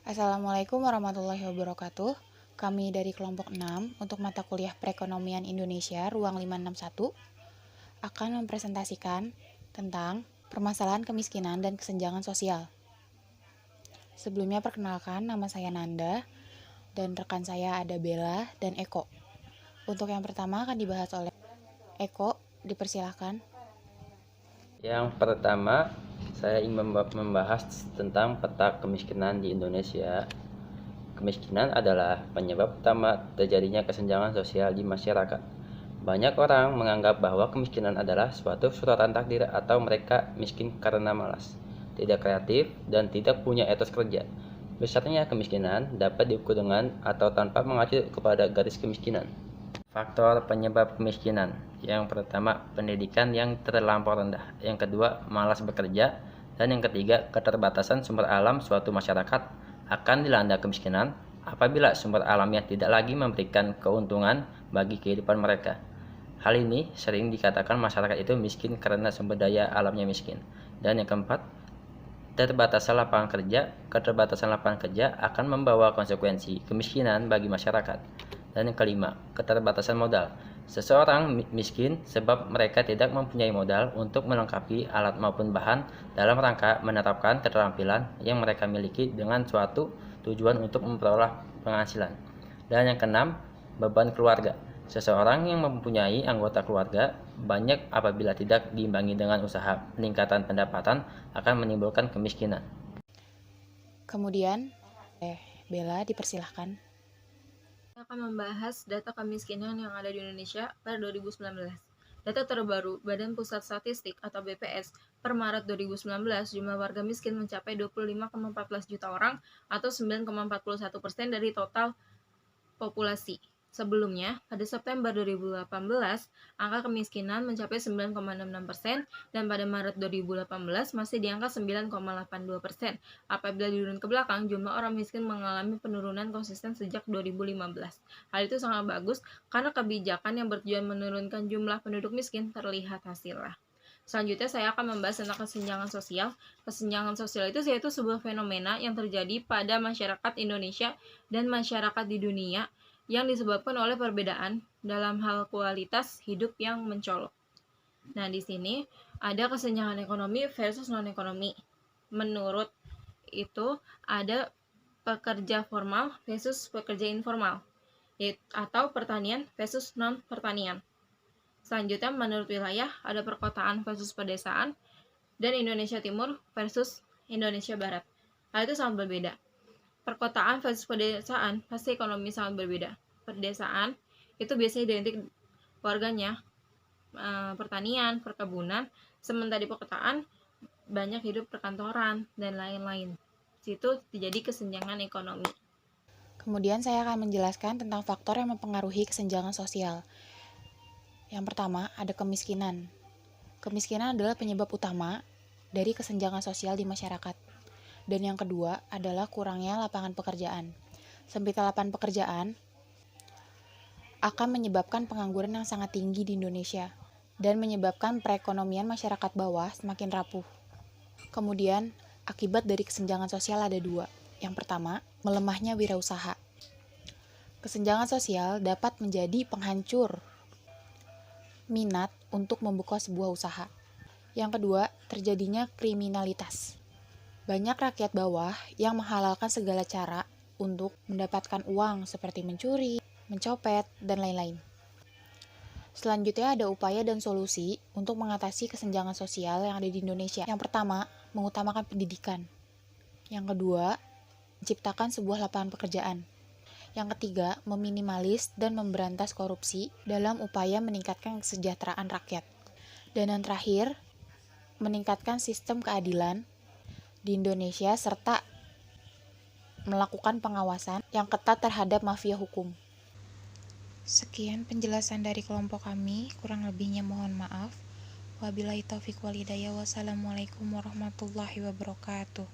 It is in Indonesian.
Assalamualaikum warahmatullahi wabarakatuh. Kami dari kelompok 6 untuk mata kuliah Perekonomian Indonesia Ruang 561 akan mempresentasikan tentang permasalahan kemiskinan dan kesenjangan sosial. Sebelumnya perkenalkan, nama saya Nanda dan rekan saya ada Bella dan Eko. Untuk yang pertama akan dibahas oleh Eko, dipersilahkan. Yang pertama, saya ingin membahas tentang peta kemiskinan di Indonesia. Kemiskinan adalah penyebab utama terjadinya kesenjangan sosial di masyarakat. Banyak orang menganggap bahwa kemiskinan adalah suatu suratan takdir atau mereka miskin karena malas, tidak kreatif, dan tidak punya etos kerja. Besarnya kemiskinan dapat diukur dengan atau tanpa mengacu kepada garis kemiskinan. Faktor penyebab kemiskinan. Yang pertama, pendidikan yang terlampau rendah. Yang kedua, malas bekerja. Dan yang ketiga, keterbatasan sumber alam suatu masyarakat akan dilanda kemiskinan apabila sumber alamnya tidak lagi memberikan keuntungan bagi kehidupan mereka. Hal ini sering dikatakan masyarakat itu miskin karena sumber daya alamnya miskin. Dan yang keempat, keterbatasan lapangan kerja akan membawa konsekuensi kemiskinan bagi masyarakat. Dan yang kelima, keterbatasan modal. Seseorang miskin sebab mereka tidak mempunyai modal untuk melengkapi alat maupun bahan dalam rangka menerapkan keterampilan yang mereka miliki dengan suatu tujuan untuk memperoleh penghasilan. Dan yang keenam, beban keluarga. Seseorang yang mempunyai anggota keluarga banyak apabila tidak diimbangi dengan usaha peningkatan pendapatan akan menimbulkan kemiskinan. Kemudian, Bella, dipersilahkan. Akan membahas data kemiskinan yang ada di Indonesia pada 2019. Data terbaru Badan Pusat Statistik atau BPS per Maret 2019, jumlah warga miskin mencapai 25,14 juta orang atau 9,41% dari total populasi. Sebelumnya, pada September 2018, angka kemiskinan mencapai 9,66% dan pada Maret 2018 masih di angka 9,82%. Apabila dirunut ke belakang, jumlah orang miskin mengalami penurunan konsisten sejak 2015. Hal itu sangat bagus karena kebijakan yang bertujuan menurunkan jumlah penduduk miskin terlihat hasilnya. Selanjutnya saya akan membahas tentang kesenjangan sosial. Kesenjangan sosial itu yaitu sebuah fenomena yang terjadi pada masyarakat Indonesia dan masyarakat di dunia yang disebabkan oleh perbedaan dalam hal kualitas hidup yang mencolok. Nah, di sini ada kesenjangan ekonomi versus non-ekonomi. Menurut itu ada pekerja formal versus pekerja informal, atau pertanian versus non-pertanian. Selanjutnya, menurut wilayah, ada perkotaan versus pedesaan, dan Indonesia Timur versus Indonesia Barat. Hal itu sangat berbeda. Perkotaan versus pedesaan pasti ekonomi sangat berbeda. Pedesaan itu biasanya identik warganya pertanian, perkebunan, sementara di perkotaan banyak hidup perkantoran dan lain-lain. Situ terjadi kesenjangan ekonomi. Kemudian saya akan menjelaskan tentang faktor yang mempengaruhi kesenjangan sosial. Yang pertama, ada kemiskinan. Kemiskinan adalah penyebab utama dari kesenjangan sosial di masyarakat. Dan yang kedua adalah kurangnya lapangan pekerjaan. Sempitnya lapangan pekerjaan akan menyebabkan pengangguran yang sangat tinggi di Indonesia dan menyebabkan perekonomian masyarakat bawah semakin rapuh. Kemudian, akibat dari kesenjangan sosial ada dua. Yang pertama, melemahnya wirausaha. Kesenjangan sosial dapat menjadi penghancur minat untuk membuka sebuah usaha. Yang kedua, terjadinya kriminalitas. Banyak rakyat bawah yang menghalalkan segala cara untuk mendapatkan uang seperti mencuri, mencopet, dan lain-lain. Selanjutnya ada upaya dan solusi untuk mengatasi kesenjangan sosial yang ada di Indonesia. Yang pertama, mengutamakan pendidikan. Yang kedua, menciptakan sebuah lapangan pekerjaan. Yang ketiga, meminimalis dan memberantas korupsi dalam upaya meningkatkan kesejahteraan rakyat. Dan yang terakhir, meningkatkan sistem keadilan di Indonesia serta melakukan pengawasan yang ketat terhadap mafia hukum. Sekian penjelasan dari kelompok kami, kurang lebihnya mohon maaf. Wabillahi taufiq wal hidayah. Wassalamualaikum warahmatullahi wabarakatuh.